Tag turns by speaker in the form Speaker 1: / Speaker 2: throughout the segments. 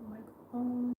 Speaker 1: Microphone.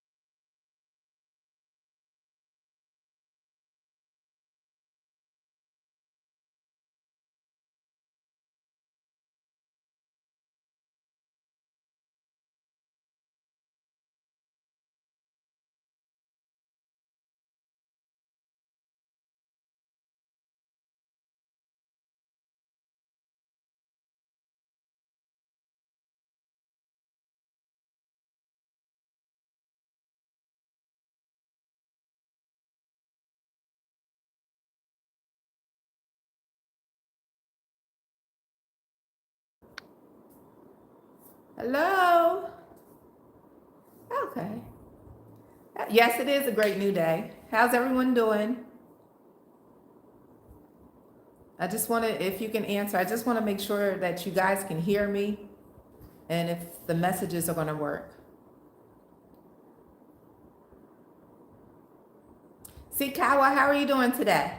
Speaker 1: Hello. Okay. Yes, it is a great new day. How's everyone doing? I just want to, if you can answer, I just want to make sure that you guys can hear me and if the messages are going to work. See, Kawa, how are you doing today?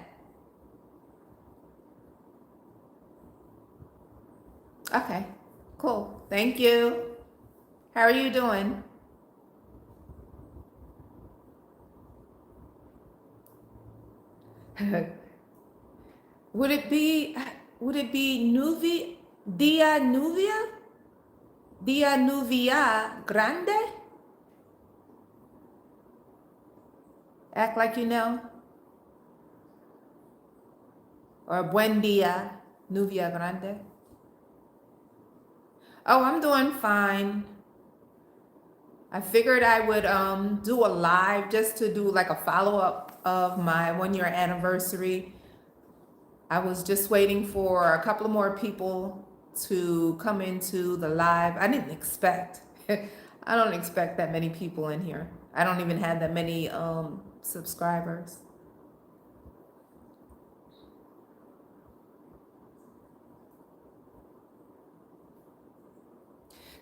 Speaker 1: Okay, cool. Thank you. How are you doing? would it be would it be Nuvi Dia Nuvia? Dia Nuvia Grande? Act like you know? Or Buen Dia Nuvia Grande? Oh, I'm doing fine. I figured I would do a live just to do like a follow-up of my 1 year anniversary. I was just waiting for a couple of more people to come into the live. I didn't expect. I don't expect that many people in here. I don't even have that many subscribers.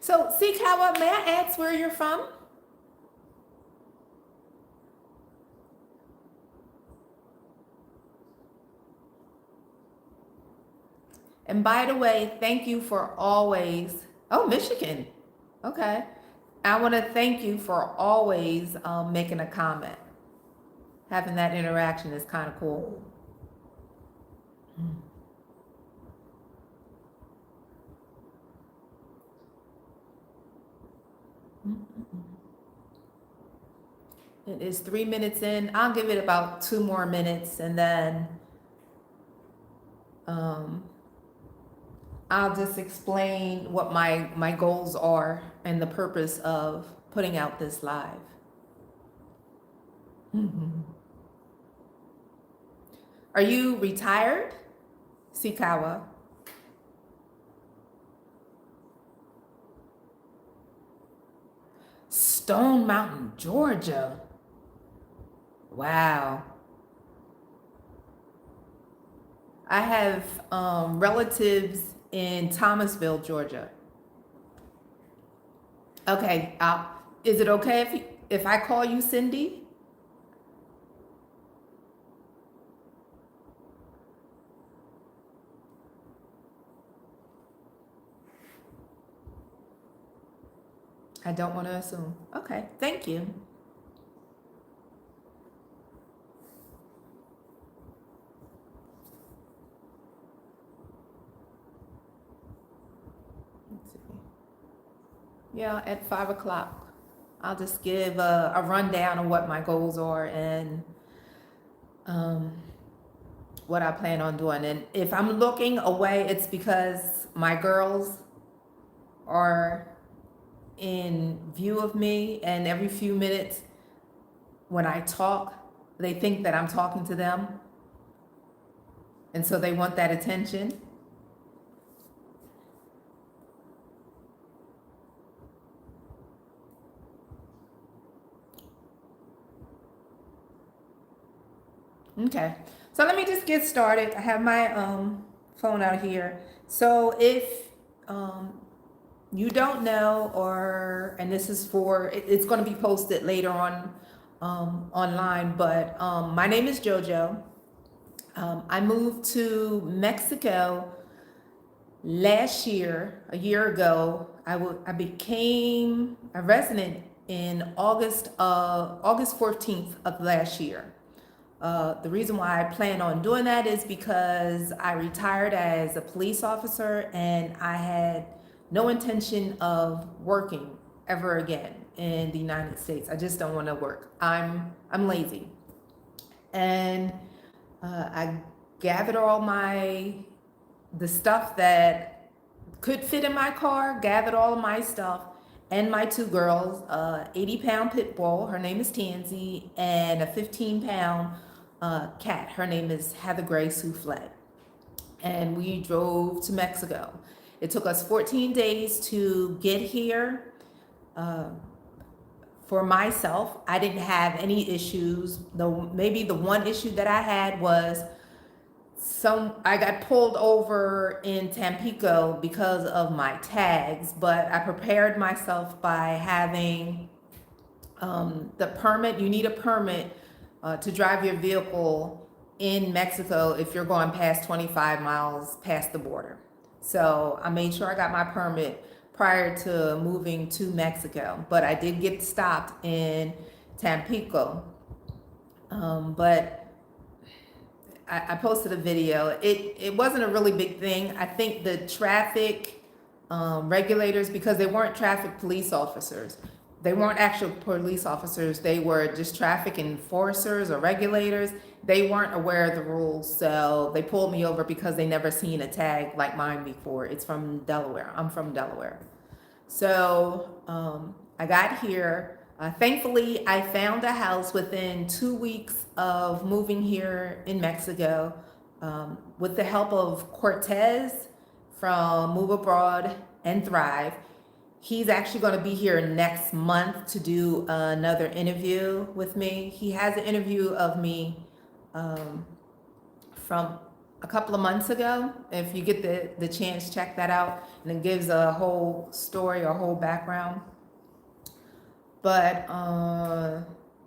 Speaker 1: So, Sikawa, may I ask where you're from? And by the way, thank you for always. Oh, Michigan. Okay. I want to thank you for always making a comment. Having that interaction is kind of cool. It is 3 minutes in. I'll give it about 2 more minutes and then um, I'll just explain what my goals are and the purpose of putting out this live. Are you retired, Sikawa? Stone Mountain, Georgia. Wow. I have relatives in Thomasville, Georgia. Okay. Is it okay if I call you Cindy? I don't want to assume. Okay. Thank you. Let's see. Yeah, at 5 o'clock. I'll just give a rundown of what my goals are and um, what I plan on doing. And if I'm looking away, it's because my girls are in view of me, and every few minutes when I talk, they think that I'm talking to them. And so they want that attention. Okay. So let me just get started. I have my phone out here. So if um, you don't know, or and this is for it's going to be posted later on online. But my name is Jojo. I moved to Mexico last year, a year ago. I became a resident in August 14th of last year. The reason why I plan on doing that is because I retired as a police officer and I had no intention of working ever again in the United States. I just don't want to work. I'm lazy, and I gathered all the stuff that could fit in my car, gathered all of my stuff, and my two girls, 80-pound pit bull, her name is Tansy, and a 15-pound cat, her name is Heather Gray Souffle. And we drove to Mexico. It took us 14 days to get here. Uh, for myself, I didn't have any issues. Though maybe the one issue that I had was I got pulled over in Tampico because of my tags, but I prepared myself by having the permit. You need a permit to drive your vehicle in Mexico if you're going past 25 miles past the border. So I made sure I got my permit prior to moving to Mexico, but I did get stopped in Tampico. But I posted a video. It wasn't a really big thing. I think the traffic regulators, because they weren't traffic police officers, they weren't actual police officers, they were just traffic enforcers or regulators. They weren't aware of the rules, so they pulled me over because they never seen a tag like mine before. It's from Delaware. I'm from Delaware. So I got here. Thankfully, I found a house within 2 weeks of moving here in Mexico with the help of Cortez from Move Abroad and Thrive. He's actually going to be here next month to do another interview with me. He has an interview of me from a couple of months ago. If you get the chance, check that out. And it gives a whole story, a whole background. But,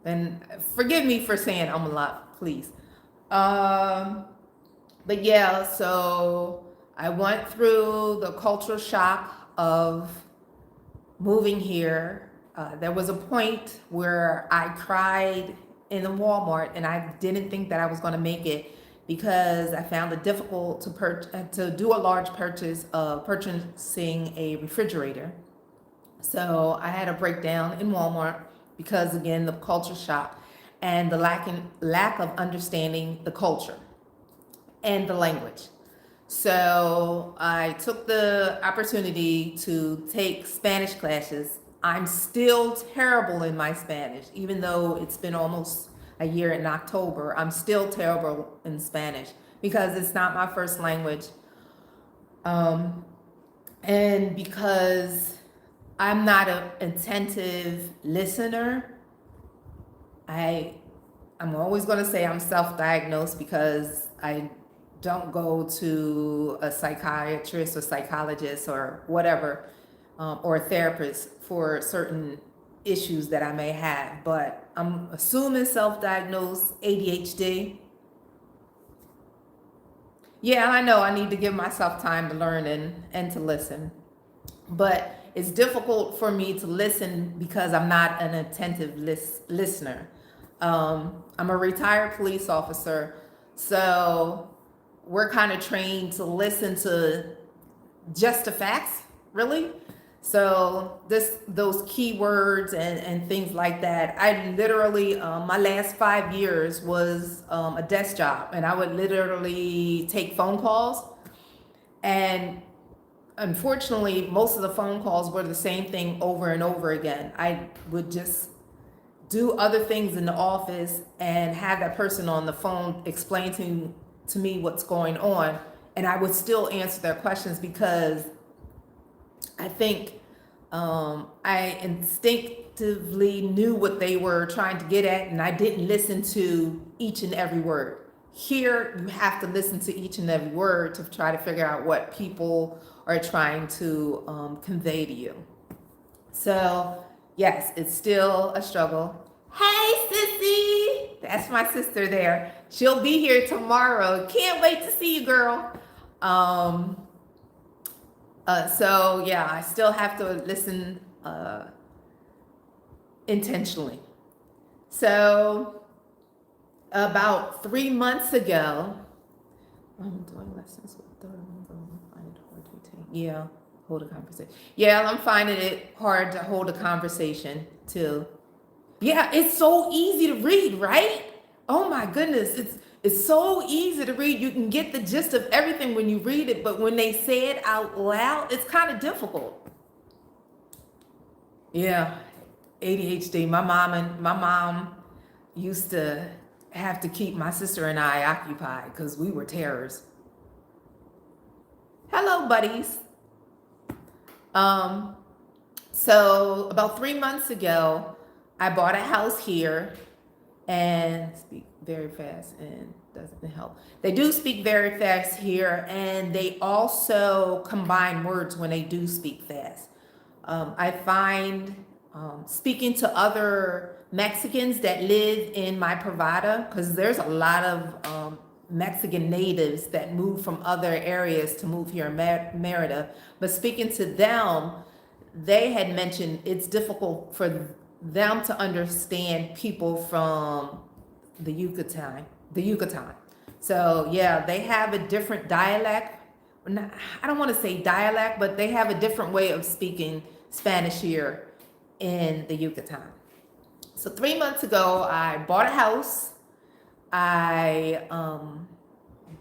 Speaker 1: and forgive me for saying I'm a lot, please. But yeah, so I went through the cultural shock of moving here. There was a point where I cried in the Walmart and I didn't think that I was going to make it because I found it difficult to do a large purchase of purchasing a refrigerator. So I had a breakdown in Walmart because, again, the culture shock and the lack of understanding the culture and the language. So I took the opportunity to take Spanish classes. I'm still terrible in my Spanish, even though it's been almost a year in October. I'm still terrible in Spanish because it's not my first language. And because I'm not an attentive listener, I'm always going to say I'm self-diagnosed because I don't go to a psychiatrist or psychologist or whatever, or a therapist for certain issues that I may have. But I'm assuming self-diagnosed ADHD. Yeah, I know I need to give myself time to learn and to listen. But it's difficult for me to listen because I'm not an attentive listener. I'm a retired police officer, so we're kind of trained to listen to just the facts, really. So those keywords and things like that. I literally, my last 5 years was a desk job, and I would literally take phone calls, and unfortunately, most of the phone calls were the same thing over and over again. I would just do other things in the office and have that person on the phone explain to me what's going on, and I would still answer their questions because I think I instinctively knew what they were trying to get at, and I didn't listen to each and every word. here you have to listen to each and every word to try to figure out what people are trying to convey to you. So, yes, it's still a struggle. Hey, sissy! That's my sister there. She'll be here tomorrow. Can't wait to see you, girl. Um, so, yeah, I still have to listen intentionally. So, about 3 months ago, I'm doing lessons with third I find it hard to retain. Yeah, hold a conversation. Yeah, I'm finding it hard to hold a conversation too. Yeah, it's so easy to read, right? Oh my goodness, it's so easy to read. You can get the gist of everything when you read it, but when they say it out loud, it's kind of difficult. Yeah, ADHD. My mom used to have to keep my sister and I occupied because we were terrors. Hello, buddies. Um, so about 3 months ago, I bought a house here and speak very fast and doesn't help. They do speak very fast here, and they also combine words when they do speak fast. I find speaking to other Mexicans that live in my Pravada, because there's a lot of Mexican natives that move from other areas to move here in Merida, but speaking to them, they had mentioned it's difficult for them to understand people from the Yucatan. So yeah, they have a different dialect. I don't want to say dialect, but they have a different way of speaking Spanish here in the Yucatan. So 3 months ago, I bought a house. I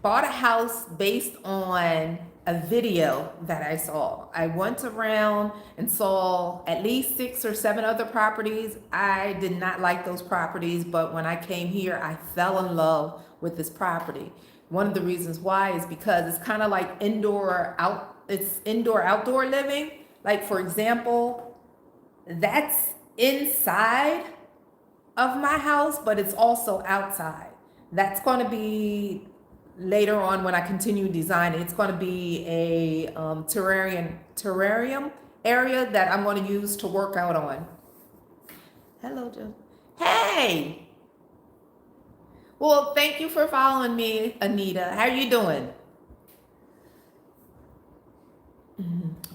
Speaker 1: bought a house based on a video that I saw. I went around and saw at least 6 or 7 other properties. I did not like those properties, but when I came here, I fell in love with this property. One of the reasons why is because it's kind of like it's indoor outdoor living. Like for example, that's inside of my house, but it's also outside. That's going to be later on when I continue designing. It's going to be a terrarium area that I'm going to use to work out on. Hello, Joe. Hey. Well, thank you for following me, Anita. How are you doing?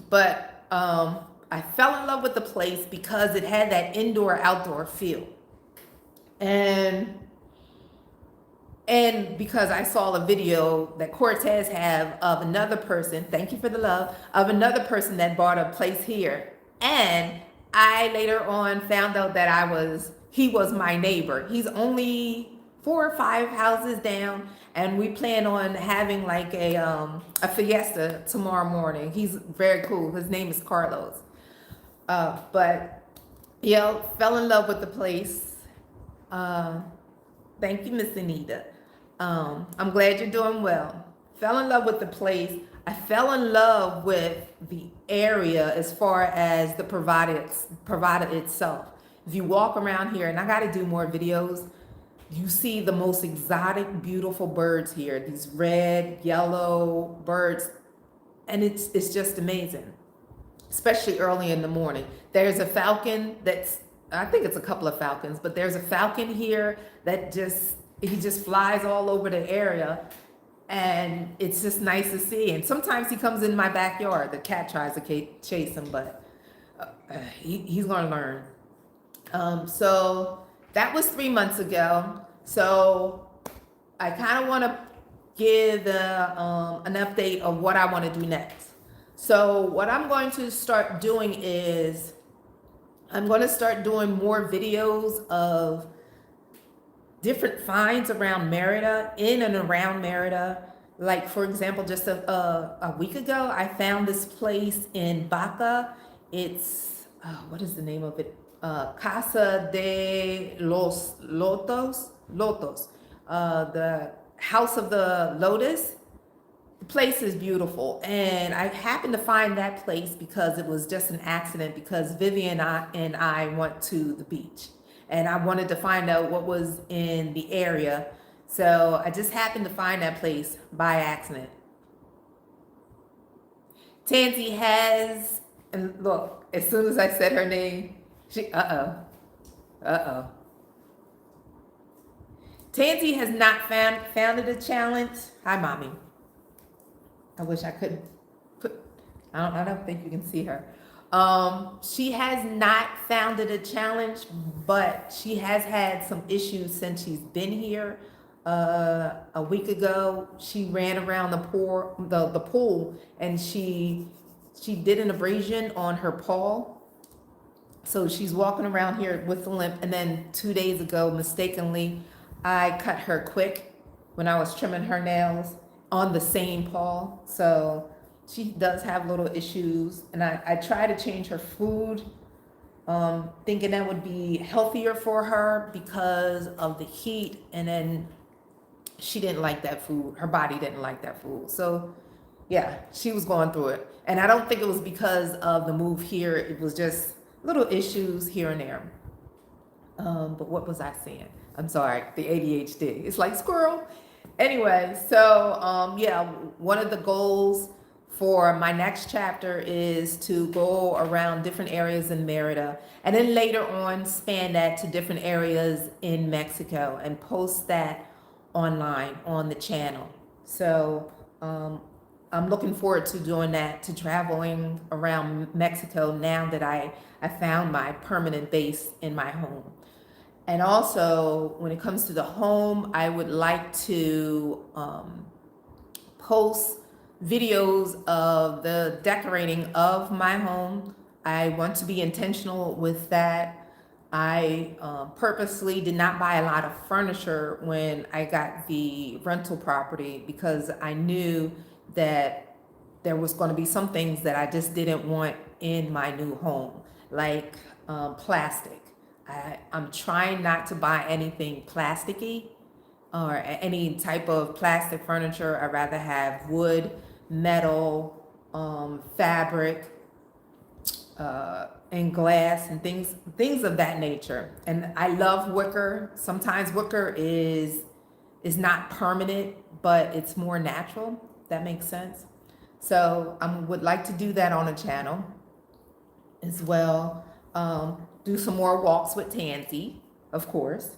Speaker 1: But I fell in love with the place because it had that indoor outdoor feel. And because I saw a video that Cortez have of another person, thank you for the love, of another person that bought a place here. And I later on found out that he was my neighbor. He's only 4 or 5 houses down, and we plan on having like a fiesta tomorrow morning. He's very cool. His name is Carlos. But yeah, fell in love with the place. Thank you, Miss Anita. I'm glad you're doing well. Fell in love with the place. I fell in love with the area as far as the Pravada itself. If you walk around here, and I got to do more videos, you see the most exotic, beautiful birds here. These red, yellow birds, and it's just amazing, especially early in the morning. There's a falcon I think it's a couple of falcons, but there's a falcon here that he just flies all over the area, and it's just nice to see. And sometimes he comes in my backyard. The cat tries to chase him, but he's going to learn. So that was 3 months ago. So I kind of want to give an update of what I want to do next. So what I'm going to start doing is I'm going to start doing more videos of different finds around Merida, in and around Merida. Like, for example, just a week ago, I found this place in Baca. It's, what is the name of it? Casa de los Lotos, the House of the Lotus. The place is beautiful, and I happened to find that place because it was just an accident, because Vivian and I went to the beach, and I wanted to find out what was in the area. So I just happened to find that place by accident. Tansy has, and look, as soon as I said her name, she, uh-oh. Tansy has not founded a challenge. Hi, mommy. I wish I could put, I don't think you can see her. She has not founded a challenge, but she has had some issues since she's been here. A week ago, she ran around the pool, and she did an abrasion on her paw. So she's walking around here with a limp. And then 2 days ago, mistakenly, I cut her quick when I was trimming her nails on the same paw. So she does have little issues. And I try to change her food, thinking that would be healthier for her because of the heat. And then she didn't like that food. Her body didn't like that food. So yeah, she was going through it. And I don't think it was because of the move here. It was just little issues here and there. But what was I saying? I'm sorry, the ADHD. It's like squirrel. Anyway, so yeah, one of the goals for my next chapter is to go around different areas in Merida, and then later on span that to different areas in Mexico and post that online on the channel. So I'm looking forward to doing that, to traveling around Mexico now that I found my permanent base in my home. And also, when it comes to the home, I would like to post videos of the decorating of my home. I want to be intentional with that. I purposely did not buy a lot of furniture when I got the rental property because I knew that there was going to be some things that I just didn't want in my new home, like plastic. I'm trying not to buy anything plasticky or any type of plastic furniture. I'd rather have wood, metal, fabric, and glass and things of that nature. And I love wicker. Sometimes wicker is not permanent, but it's more natural. That makes sense. So I would like to do that on a channel as well. Do some more walks with Tansy, of course.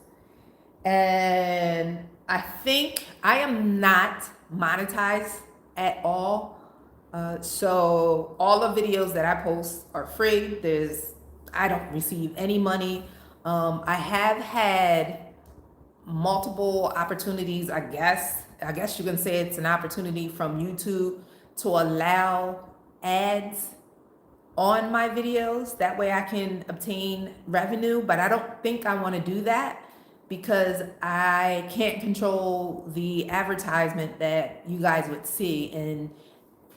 Speaker 1: And I think I am not monetized at all. So all the videos that I post are free. I don't receive any money. I have had multiple opportunities, I guess you can say it's an opportunity from YouTube to allow ads on my videos. That way I can obtain revenue, but I don't think I want to do that because I can't control the advertisement that you guys would see, and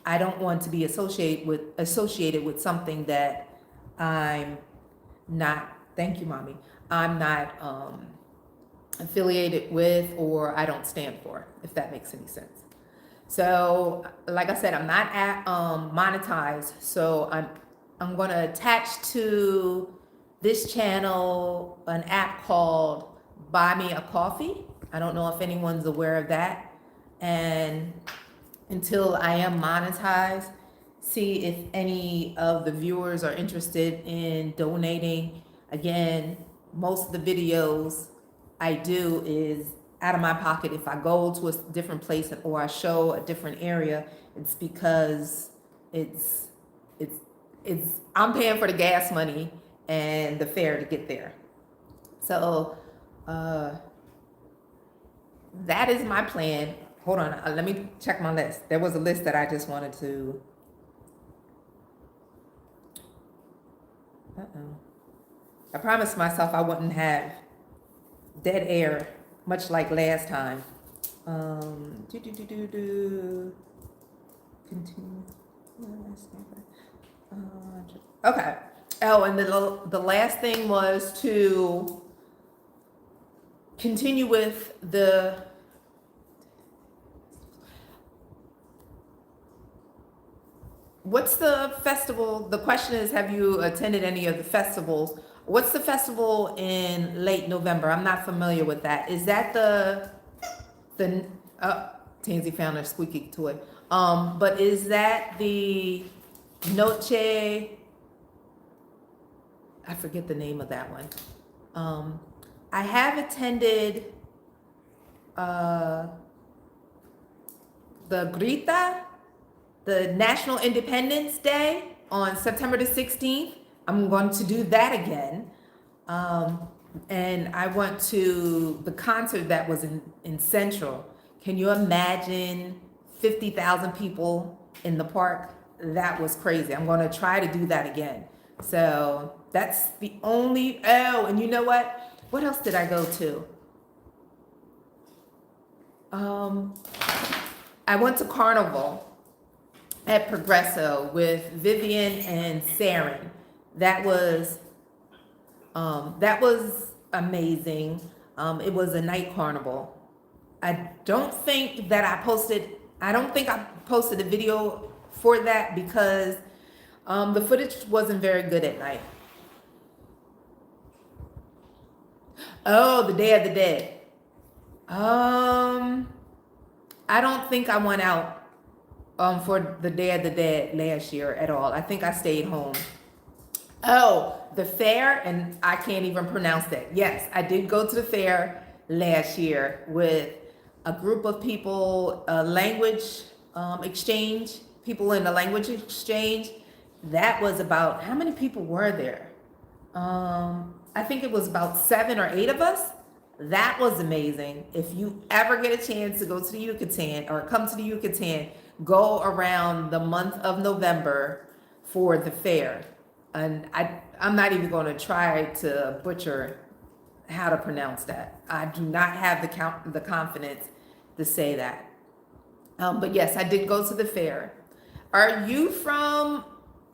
Speaker 1: I don't want to be associated with something that I'm not, thank you, mommy, I'm not affiliated with or I don't stand for, if that makes any sense. So like I said, I'm not monetized, so I'm going to attach to this channel an app called Buy Me a Coffee. I don't know if anyone's aware of that. And until I am monetized, see if any of the viewers are interested in donating. Again, most of the videos I do is out of my pocket. If I go to a different place or I show a different area, it's because it's I'm paying for the gas money and the fare to get there. So that is my plan. Hold on, let me check my list. There was a list that I just wanted to. I promised myself I wouldn't have dead air, much like last time. Continue. Okay. Oh, and the last thing was to continue with what's the festival? The question is, have you attended any of the festivals? What's the festival in late November? I'm not familiar with that. Is that the The Tansy found her squeaky toy. But is that the Noche? I forget the name of that one. I have attended uh, the Grita, the National Independence Day on September the 16th. I'm going to do that again. And I went to the concert that was in Central. Can you imagine 50,000 people in the park? That was crazy. I'm going to try to do that again. So that's the only, oh, and you know what? What else did I go to? I went to Carnival at Progresso with Vivian and Saren. That was amazing. It was a night carnival. I don't think I posted a video for that because the footage wasn't very good at night. Oh, the Day of the Dead. I don't think I went out for the Day of the Dead last year at all. I think I stayed home. Oh, the fair, and I can't even pronounce that. Yes, I did go to the fair last year with a group of people, language exchange, people in the language exchange. That was about, how many people were there? I think it was about 7 or 8 of us. That was amazing. If you ever get a chance to go to the Yucatan or come to the Yucatan, go around the month of November for the fair. And I'm not even going to try to butcher how to pronounce that. I do not have the confidence to say that. But yes, I did go to the fair. Are you from,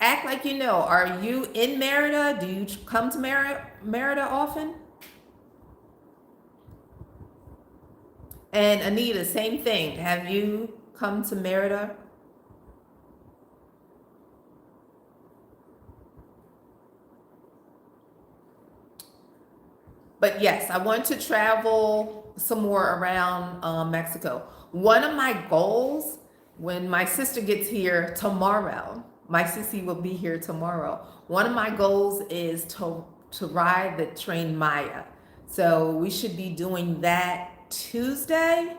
Speaker 1: act like you know, are you in Merida? Do you come to Merida often? And Anita, same thing. Have you come to Merida? But yes, I want to travel some more around Mexico. One of my goals, when my sister gets here tomorrow, my sissy will be here tomorrow. One of my goals is to ride the train Maya. So we should be doing that Tuesday.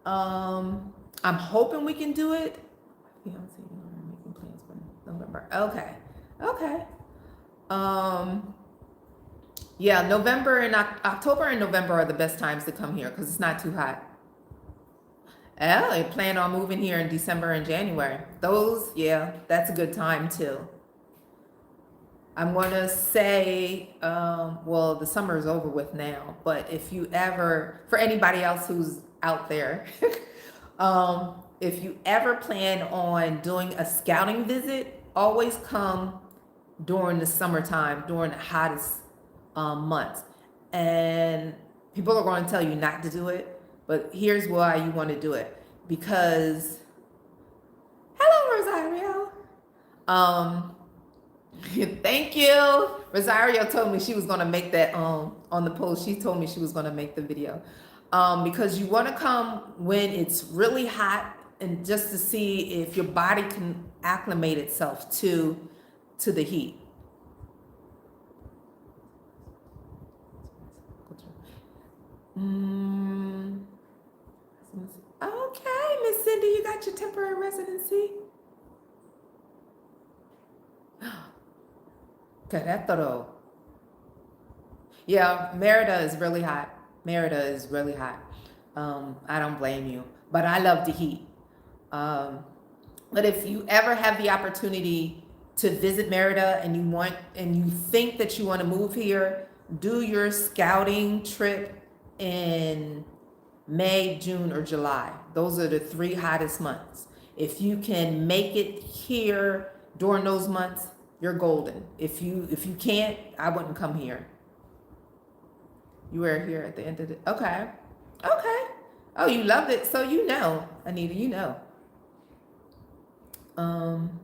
Speaker 1: I'm hoping we can do it. Making plans for November. Okay. Yeah, November and October and November are the best times to come here because it's not too hot. Oh, I plan on moving here in December and January. Those, yeah, that's a good time too. I'm going to say, well, the summer is over with now, but if you ever, for anybody else who's out there, if you ever plan on doing a scouting visit, always come during the summertime, during the hottest months. And people are going to tell you not to do it, but here's why you want to do it. Because, hello, Rosario. Thank you. Rosario told me she was going to make that on the post. She told me she was going to make the video. Because you want to come when it's really hot and just to see if your body can acclimate itself to the heat. Okay, Miss Cindy, you got your temporary residency. Querétaro. Yeah, Merida is really hot. I don't blame you, but I love the heat. But if you ever have the opportunity to visit Merida and you think that you want to move here, do your scouting trip in May, June, or July. Those are the 3 hottest months. If you can make it here during those months, you're golden. If you can't, I wouldn't come here. You were here at the end of the, okay. Oh, you loved it, so you know, Anita, you know. I'm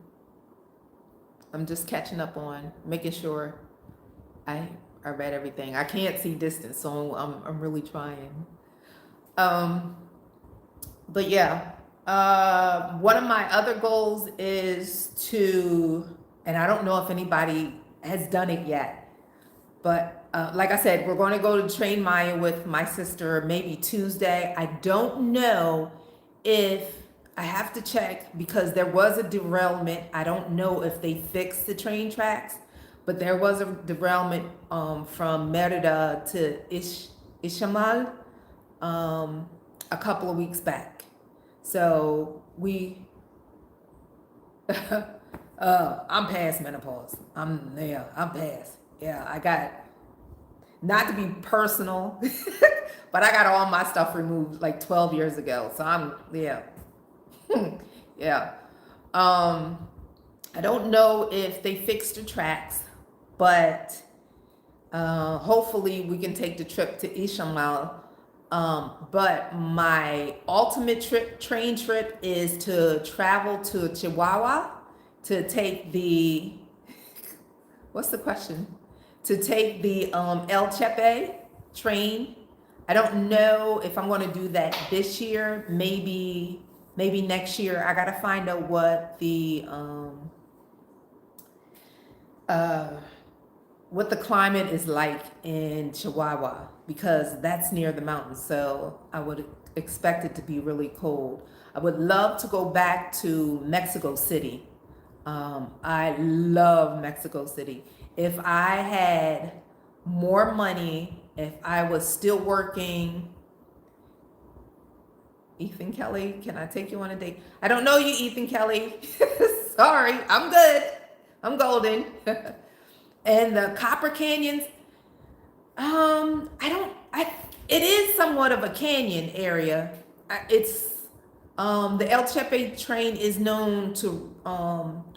Speaker 1: just catching up on making sure I read everything. I can't see distance, so I'm really trying. But yeah, one of my other goals is to, and I don't know if anybody has done it yet, but like I said, we're going to go to Train Maya with my sister maybe Tuesday. I don't know if I have to check because there was a derailment. I don't know if they fixed the train tracks, but there was a derailment from Merida to Ishamal a couple of weeks back. So I'm past menopause. I'm past. Yeah, I got, not to be personal, but I got all my stuff removed like 12 years ago. So yeah, yeah. Um, I don't know if they fixed the tracks, but hopefully we can take the trip to Ishamal. But my ultimate train trip is to travel to Chihuahua to take the, what's the question? To take the El Chepe train. I don't know if I'm going to do that this year. Maybe next year. I got to find out uh, what the climate is like in Chihuahua because that's near the mountains. So I would expect it to be really cold. I would love to go back to Mexico City. I love Mexico City. If I had more money, if I was still working, Ethan Kelly, can I take you on a date? I don't know you, Ethan Kelly. Sorry, I'm good. I'm golden. And the Copper Canyons, I don't, it is somewhat of a canyon area. It's, the El Chepe train is known to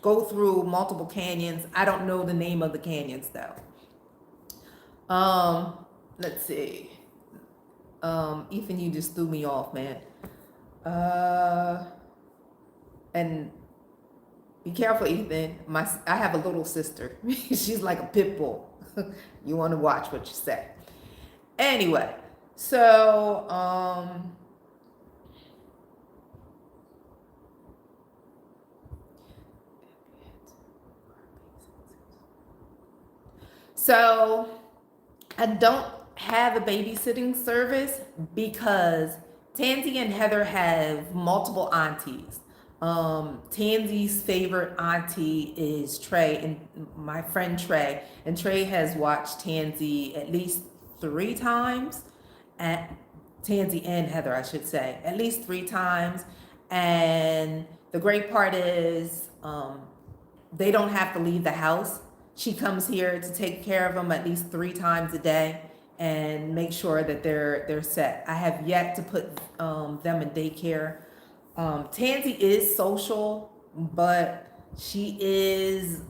Speaker 1: go through multiple canyons. I don't know the name of the canyons though. Let's see. Ethan, you just threw me off, man. And be careful, Ethan. I have a little sister. She's like a pit bull. You want to watch what you say. Anyway, so I don't have a babysitting service because Tansy and Heather have multiple aunties. Tansy's favorite auntie is Trey and my friend Trey. And Trey has watched Tansy at least 3 times. At Tansy and Heather, I should say, at least 3 times. And the great part is they don't have to leave the house. She comes here to take care of them at least 3 times a day and make sure that they're set. I have yet to put them in daycare. Tansy is social, but she is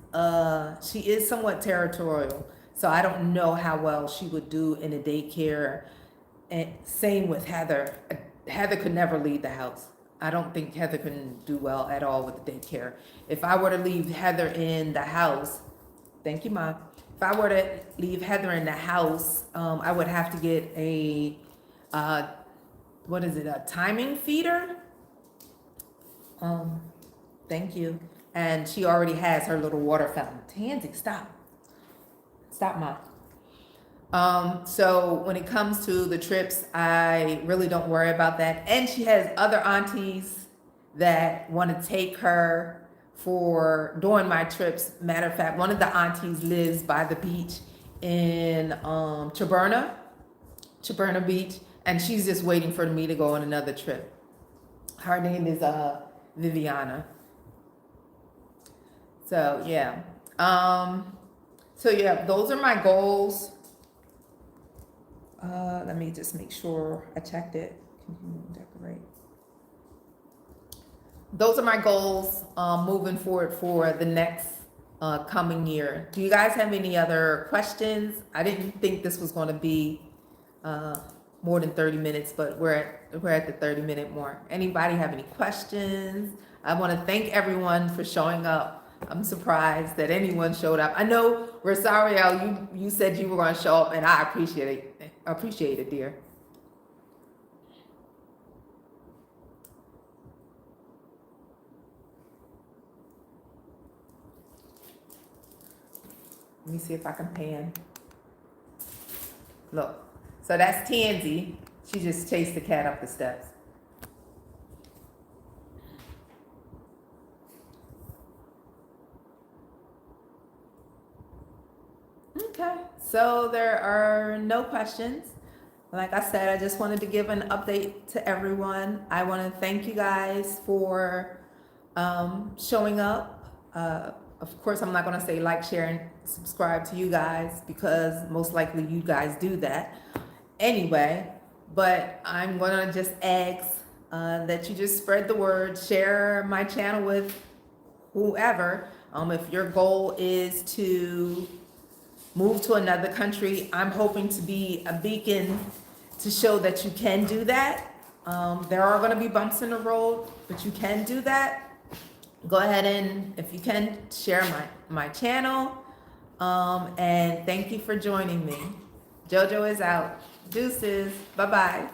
Speaker 1: somewhat territorial. So I don't know how well she would do in a daycare. And same with Heather. Heather could never leave the house. I don't think Heather can do well at all with the daycare. If I were to leave Heather in the house, thank you, Mom. If I were to leave Heather in the house, I would have to get a, a timing feeder? Thank you. And she already has her little water fountain. Tansy, stop. Stop, Mom. So when it comes to the trips, I really don't worry about that. And she has other aunties that want to take her for during my trips. Matter of fact, one of the aunties lives by the beach in Chaberna Beach, and she's just waiting for me to go on another trip. Her name is Viviana. So yeah. Those are my goals. Let me just make sure I checked it. Continue to decorate. Those are my goals moving forward for the next coming year. Do you guys have any other questions? I didn't think this was going to be more than 30 minutes, but we're at the 30-minute mark. Anybody have any questions? I want to thank everyone for showing up. I'm surprised that anyone showed up. I know, Rosario, you said you were going to show up, and I appreciate it, dear. Let me see if I can pan. Look. So that's Tansy. She just chased the cat up the steps. Okay, so there are no questions. Like I said, I just wanted to give an update to everyone. I want to thank you guys for showing up. Of course, I'm not going to say like, share, and subscribe to you guys because most likely you guys do that anyway. But I'm going to just ask that you just spread the word, share my channel with whoever. If your goal is to move to another country, I'm hoping to be a beacon to show that you can do that. There are going to be bumps in the road, but you can do that. Go ahead and, if you can, share my channel. And thank you for joining me. Jojo is out. Deuces. Bye-bye.